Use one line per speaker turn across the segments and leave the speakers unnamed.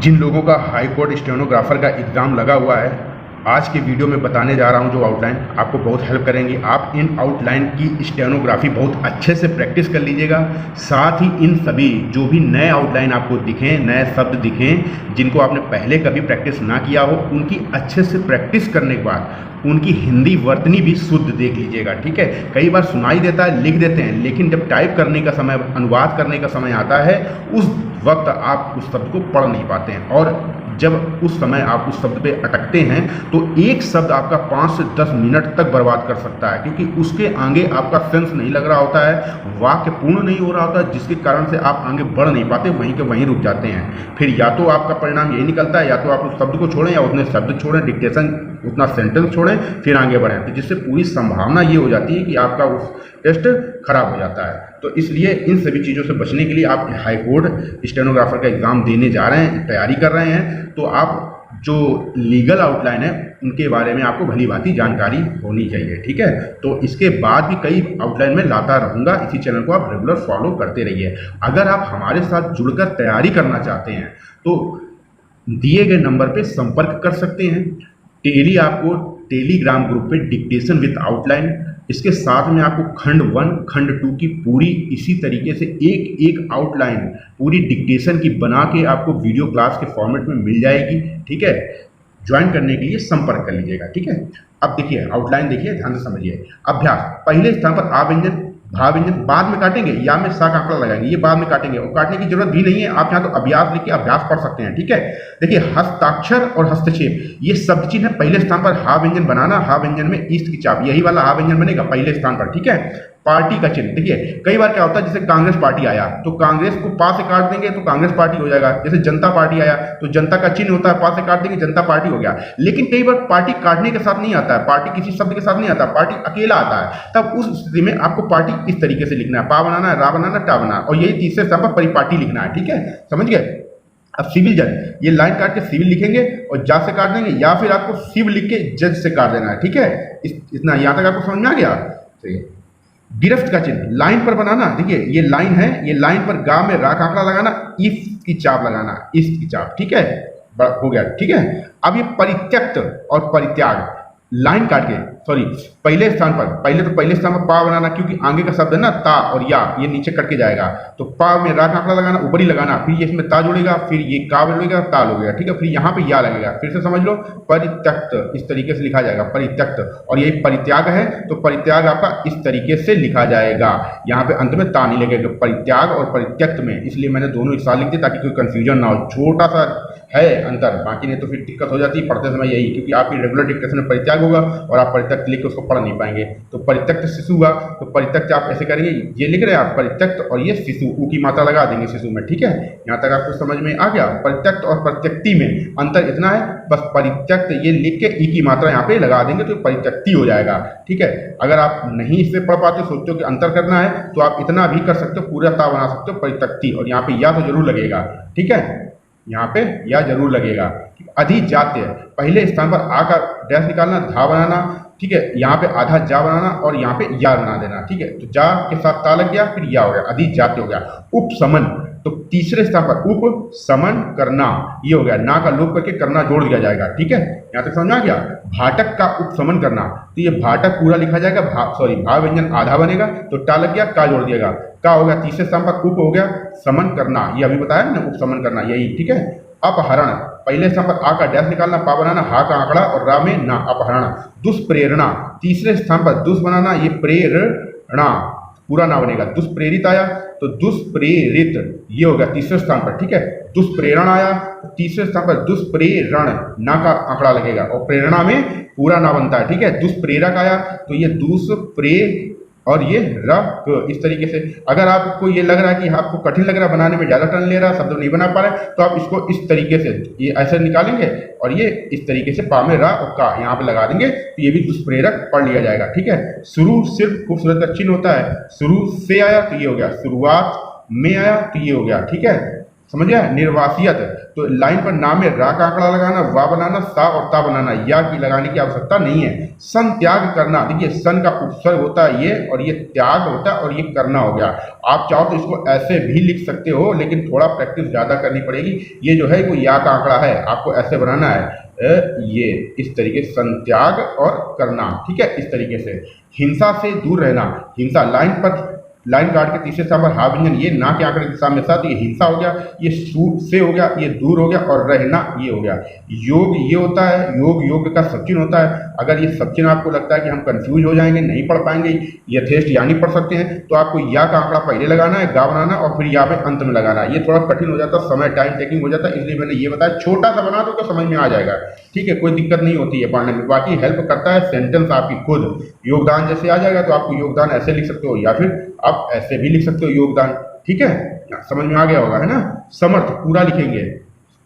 जिन लोगों का high court stenographer का एग्ज़ाम लगा हुआ है, आज के वीडियो में बताने जा रहा हूं जो आउटलाइन आपको बहुत हेल्प करेंगी। आप इन आउटलाइन की स्टेनोग्राफी बहुत अच्छे से प्रैक्टिस कर लीजिएगा। साथ ही इन सभी जो भी नए आउटलाइन आपको दिखें, नए शब्द दिखें जिनको आपने पहले कभी प्रैक्टिस ना किया हो, उनकी अच्छे से प्रैक्टिस करने के बाद उनकी हिंदी वर्तनी भी शुद्ध देख लीजिएगा। ठीक है, कई बार सुनाई देता है, लिख देते हैं, लेकिन जब टाइप करने का समय, अनुवाद करने का समय आता है, उस वक्त आप उस शब्द को पढ़ नहीं पाते हैं। और जब उस समय आप उस शब्द पे अटकते हैं तो एक शब्द आपका 5 से 10 मिनट तक बर्बाद कर सकता है, क्योंकि उसके आगे आपका सेंस नहीं लग रहा होता है, वाक्य पूर्ण नहीं हो रहा होता, जिसके कारण से आप आगे बढ़ नहीं पाते, वहीं के वहीं रुक जाते हैं। फिर या तो आपका परिणाम यही निकलता है, या तो आप उस शब्द को छोड़ें या उतने शब्द छोड़ें, डिक्टेशन उतना सेंटेंस छोड़ें, फिर आगे बढ़ें, तो जिससे पूरी संभावना ये हो जाती है कि आपका उस टेस्ट खराब हो जाता है। तो इसलिए इन सभी चीज़ों से बचने के लिए आप हाई कोर्ट स्टेनोग्राफर का एग्ज़ाम देने जा रहे हैं, तैयारी कर रहे हैं, तो आप जो लीगल आउटलाइन है उनके बारे में आपको भली भांति जानकारी होनी चाहिए। ठीक है, तो इसके बाद भी कई आउटलाइन में लाता रहूँगा, इसी चैनल को आप रेगुलर फॉलो करते रहिए। अगर आप हमारे साथ जुड़कर तैयारी करना चाहते हैं तो दिए गए नंबर पर संपर्क कर सकते हैं। टेली आपको टेलीग्राम ग्रुप पे डिक्टेशन विद आउटलाइन, इसके साथ में आपको खंड 1 खंड 2 की पूरी इसी तरीके से एक एक आउटलाइन पूरी डिक्टेशन की बना के आपको वीडियो क्लास के फॉर्मेट में मिल जाएगी। ठीक है, ज्वाइन करने के लिए संपर्क कर लीजिएगा। ठीक है, अब देखिए आउटलाइन, देखिए ध्यान से समझिए। अभ्यास, पहले स्थान पर आ व्यंजन, भा व्यंजन बाद में काटेंगे, या में सा का आंकड़ा लगाएंगे, ये बाद में काटेंगे और काटने की जरूरत भी नहीं है। आप यहाँ तो अभ्यास लिख के अभ्यास पढ़ सकते हैं। ठीक है, देखिए हस्ताक्षर और हस्तक्षेप, ये शब्द चिन्ह है। पहले स्थान पर हा व्यंजन बनाना, हा व्यंजन में ईस्ट की चाप, यही वाला हा व्यंजन बनेगा पहले स्थान पर। ठीक है, पार्टी का चिन्ह, देखिए कई बार क्या होता है, जैसे कांग्रेस पार्टी आया तो कांग्रेस को पा से काट देंगे तो कांग्रेस पार्टी हो जाएगा। जैसे जनता पार्टी आया तो जनता का चिन्ह होता है, पा से काट देंगे जनता पार्टी हो गया। लेकिन कई बार पार्टी काटने के साथ नहीं आता है, पार्टी किसी शब्द के साथ नहीं आता, पार्टी अकेला आता है, तब उस स्थिति में आपको पार्टी इस तरीके से लिखना है, पा बनाना है, रा बनाना, टा बनाना, और यही तीसरे स्थान पर परिपाटी लिखना है। ठीक है, समझ गए। अब सिविल जज, ये लाइन काट के सिविल लिखेंगे और जा से काट देंगे, या फिर आपको सिव लिख के जज से काट देना है। ठीक है, इतना यहाँ तक आपको समझ में आ गया। चलिए, गिरफ्त का चिन्ह लाइन पर बनाना, देखिए ये लाइन है, ये लाइन पर गा में रा का आंकड़ा लगाना, इफ की चाप लगाना, ईस्ट की चाप। ठीक है, हो गया। ठीक है, अब ये परित्यक्त और परित्याग, लाइन काट के, सॉरी पहले स्थान पर, पहले स्थान पर पा बनाना, क्योंकि आगे का शब्द है ना ता और या, ये नीचे कट के जाएगा, तो पा में रा का आंकड़ा लगाना, ऊपर ही लगाना, फिर ये इसमें ता जुड़ेगा, फिर ये का जुड़ेगा, ता लगेगा। ठीक है, फिर यहाँ पे या लगेगा, फिर से समझ लो, परित्यक्त इस तरीके से लिखा जाएगा, परित्यक्त। और यही परित्याग है तो परित्याग आपका इस तरीके से लिखा जाएगा, यहाँ पे अंत में ता नहीं लगेगा, परित्याग और परित्यक्त में, इसलिए मैंने दोनों एक साथ लिख दिया ताकि कोई कंफ्यूजन ना हो। छोटा सा है अंतर, बाकी नहीं तो फिर दिक्कत हो जाती है पढ़ते समय यही, क्योंकि आपकी रेगुलर डिक्टेशन में परित्याग होगा और आप परित्यक्त लिख के उसको पढ़ नहीं पाएंगे। तो परित्यक्त शिशु हुआ तो परित्यक्त आप ऐसे करेंगे, ये लिख रहे हैं आप परित्यक्त और ये शिशु, ऊ की मात्रा लगा देंगे शिशु में। ठीक है, यहाँ तक आपको समझ में आ गया। परित्यक्त और परित्यक्ति में अंतर इतना है, बस परित्यक्त ये लिख के ई की मात्रा यहाँ पे लगा देंगे तो परित्यक्ति हो जाएगा। ठीक है, अगर आप नहीं इससे पढ़ पाते, सोचते हो कि अंतर करना है, तो आप इतना भी कर सकते हो, पूरा ता बना सकते हो परित्यक्ति, और यहाँ पे या तो जरूर लगेगा। ठीक है, यहाँ पे या जरूर लगेगा। अधिजात्य, पहले स्थान पर आ का डैश निकालना, धा बनाना। ठीक है, यहाँ पे आधा जा बनाना और यहाँ पे या बना देना। ठीक है, तो जा के साथ ता लग गया, फिर या हो गया, अधिजात्य हो गया। उपसमन, तो तीसरे स्थान पर उप समन करना, ये हो गया, ना का लोप करके करना जोड़ दिया जाएगा। ठीक है, यहाँ तक समझ आ गया। भाटक का उपसमन करना, तो ये भाटक पूरा लिखा जाएगा, भा व्यंजन आधा बनेगा तो टा लग गया, का जोड़ दिएगा, का हो गया, तीसरे स्थान पर उप हो गया, समन करना, ये अभी बताया ना, उपसमन करना यही। ठीक है, अपहरण, पहले स्थान पर आ का डैश निकालना, पा बनाना, हा का आंकड़ा और रा में ना, अपहरण। दुष्प्रेरणा, तीसरे स्थान पर दुष् बनाना, ये प्रेरणा पूरा ना बनेगा, दुष्प्रेरित आया तो दुष्प्रेरित, ये हो गया तीसरे स्थान पर। ठीक है, दुष्प्रेरण आया तो तीसरे स्थान पर दुष्प्रेरण, ना का आंकड़ा लगेगा और प्रेरणा में पूरा ना बनता है। ठीक है, दुष्प्रेरक आया तो ये दुष्प्रे और ये रक, इस तरीके से। अगर आपको ये लग रहा है कि आपको कठिन लग रहा है, बनाने में ज़्यादा टाइम ले रहा है, शब्द नहीं बना पा रहे, तो आप इसको इस तरीके से ये ऐसे निकालेंगे और ये इस तरीके से पा में रा और का यहाँ पे लगा देंगे, तो ये भी दुष्प्रेरक पढ़ लिया जाएगा। ठीक है, शुरू सिर्फ खूबसूरत का चिन्ह होता है, शुरू से आया तो ये हो गया, शुरुआत में आया तो ये हो गया। ठीक है, समझ गया, निर्वासियत। तो लाइन पर ना में रा का आंकड़ा लगाना, वा बनाना, सा और ता बनाना, या की लगाने की आवश्यकता नहीं है। सन त्याग करना, देखिए सन का उपसर्ग होता है ये, और ये त्याग होता है, और ये करना हो गया। आप चाहो तो इसको ऐसे भी लिख सकते हो, लेकिन थोड़ा प्रैक्टिस ज़्यादा करनी पड़ेगी। ये जो है कोई या का आंकड़ा है, आपको ऐसे बनाना है, ये इस तरीके से संत्याग और करना, ठीक है, इस तरीके से। हिंसा से दूर रहना, हिंसा लाइन पर, लाइन काट के तीसरे स्थान पर हा व्यंजन, ये ना के आंकड़े के सामने साथ, ये हिंसा हो गया, ये सू से हो गया, ये दूर हो गया, और रहना ये हो गया। योग ये होता है, योग योग का सचिन होता है। अगर ये सचिन आपको लगता है कि हम कंफ्यूज हो जाएंगे, नहीं पढ़ पाएंगे, यथेष्ट यानी पढ़ सकते हैं, तो आपको या का आंकड़ा पहले लगाना है, गा बनाना, और फिर या पे अंत में लगाना है। ये थोड़ा कठिन हो जाता है, समय टाइम टेकिंग हो जाता है, इसलिए मैंने ये बताया। छोटा सा बना दो तो समझ में आ जाएगा, ठीक है, कोई दिक्कत नहीं होती है पढ़ने में। बाकी हेल्प करता है सेंटेंस आपकी खुद। योगदान जैसे आ जाएगा तो आपको योगदान ऐसे लिख सकते हो, या फिर आप ऐसे भी लिख सकते हो योगदान, ठीक है, समझ में आ गया होगा, है ना। समर्थ पूरा लिखेंगे,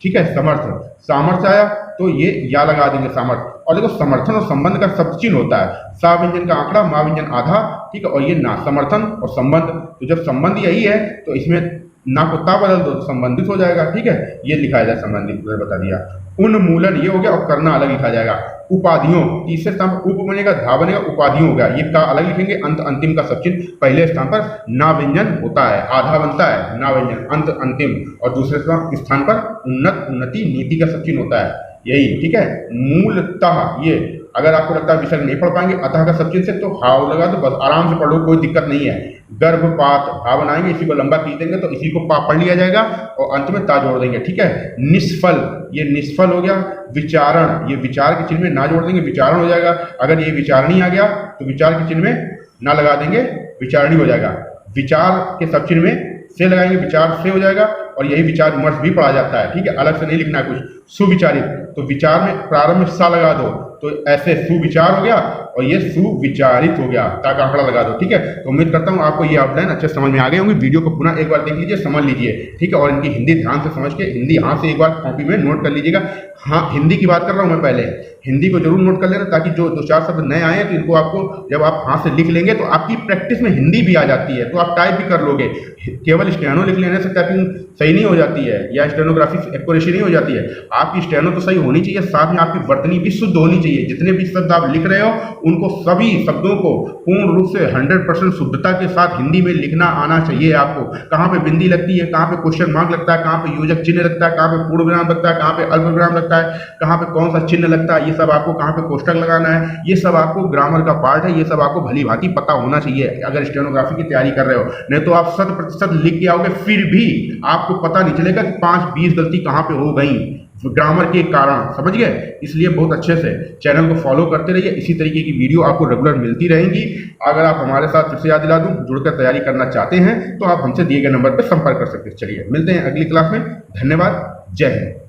ठीक है, समर्थ, सामर्थ्य आया तो ये या लगा देंगे सामर्थ्य। और देखो समर्थन और संबंध का शब्द चिन्ह होता है, सा व्यंजन का आंकड़ा, मा व्यंजन आधा, ठीक है, और ये ना, समर्थन और संबंध। तो जब संबंध यही है तो इसमें ना को ता बदल दो, संबंधित हो जाएगा, ठीक है, ये लिखा जाए संबंधित, बता दिया। उन्मूलन ये हो गया, और करना अलग लिखा जाएगा। उपाधियों, तीसरे स्थान पर उप बनेगा, धा बनेगा, उपाधियों हो गया, ये का अलग लिखेंगे। अंत अंतिम का सब चिन्ह, पहले स्थान पर ना व्यंजन होता है, आधा बनता है ना व्यंजन, अंत अंतिम, और दूसरे स्थान पर उन्नत उन्नति नीति का सब चिन्ह होता है, यही, ठीक है। मूलतः ये, अगर आपको लगता है विसर्ग नहीं पढ़ पाएंगे अतः का सब चिन्ह से, तो हाव लगा दो, बस आराम से पढ़ो, कोई दिक्कत नहीं है। गर्भपात भा बनाएंगे, इसी को लंबा खींच देंगे तो इसी को पा पढ़ लिया जाएगा, और अंत में ता जोड़ देंगे, ठीक है। निष्फल, ये निष्फल हो गया। विचारण, ये विचार के चिन्ह में ना जोड़ देंगे, विचारण हो जाएगा। अगर ये विचारणी आ गया तो विचार के चिन्ह में ना लगा देंगे, विचारणी हो जाएगा। विचार के सब चिन्ह में से लगाएंगे, विचार से हो जाएगा, और यही विचार विमर्श भी पढ़ा जाता है, ठीक है, अलग से नहीं लिखना है कुछ। सुविचारित, तो विचार में प्रारंभ में सा लगा दो, तो ऐसे सुविचार हो गया, और ये सुविचारित हो गया, ताकि आंकड़ा लगा दो, ठीक है। तो उम्मीद करता हूँ आपको ये आउटलाइन अच्छे समझ में आ गए होंगे। वीडियो को पुनः एक बार देख लीजिए, समझ लीजिए, ठीक है, और इनकी हिंदी ध्यान से समझ के हिंदी हाथ से एक बार कॉपी में नोट कर लीजिएगा। हाँ, हिंदी की बात कर रहा हूँ मैं, पहले हिंदी को जरूर नोट कर लेना, ताकि जो दो चार शब्द नए आए तो इनको आपको जब आप हाथ से लिख लेंगे तो आपकी प्रैक्टिस में हिंदी भी आ जाती है, तो आप टाइप भी कर लोगे। केवल स्टेनो लिख लेने से टाइपिंग सही नहीं हो जाती है, या स्टेनोग्राफी एक्यूरेसी नहीं हो जाती है। आपकी स्टेनो तो सही होनी चाहिए, साथ में आपकी वर्तनी भी शुद्ध होनी चाहिए। जितने भी शब्द आप लिख रहे हो उनको, सभी शब्दों को पूर्ण रूप से 100% शुद्धता के साथ हिंदी में लिखना आना चाहिए आपको। कहाँ पे बिंदी लगती है, कहाँ पे क्वेश्चन मार्क लगता है, कहाँ पे योजक चिन्ह लगता है, कहाँ पे पूर्ण विराम लगता है, कहाँ पे अल्प विराम लगता है, कहाँ पे कौन सा चिन्ह लगता है, ये सब आपको, कहाँ पे कोष्टक लगाना है, ये सब आपको ग्रामर का पार्ट है, ये सब आपको भली भांति पता होना चाहिए अगर स्टेनोग्राफी की तैयारी कर रहे हो। नहीं तो आप 100% लिख के आओगे, फिर भी आपको पता नहीं चलेगा कि 5-20 गलती कहाँ पे हो गई ग्रामर के कारण, समझ गए। इसलिए बहुत अच्छे से चैनल को फॉलो करते रहिए, इसी तरीके की वीडियो आपको रेगुलर मिलती रहेंगी। अगर आप हमारे साथ, फिर से याद दिला दूं, जुड़कर तैयारी करना चाहते हैं तो आप हमसे दिए गए नंबर पर संपर्क कर सकते हैं। चलिए मिलते हैं अगली क्लास में, धन्यवाद, जय हिंद।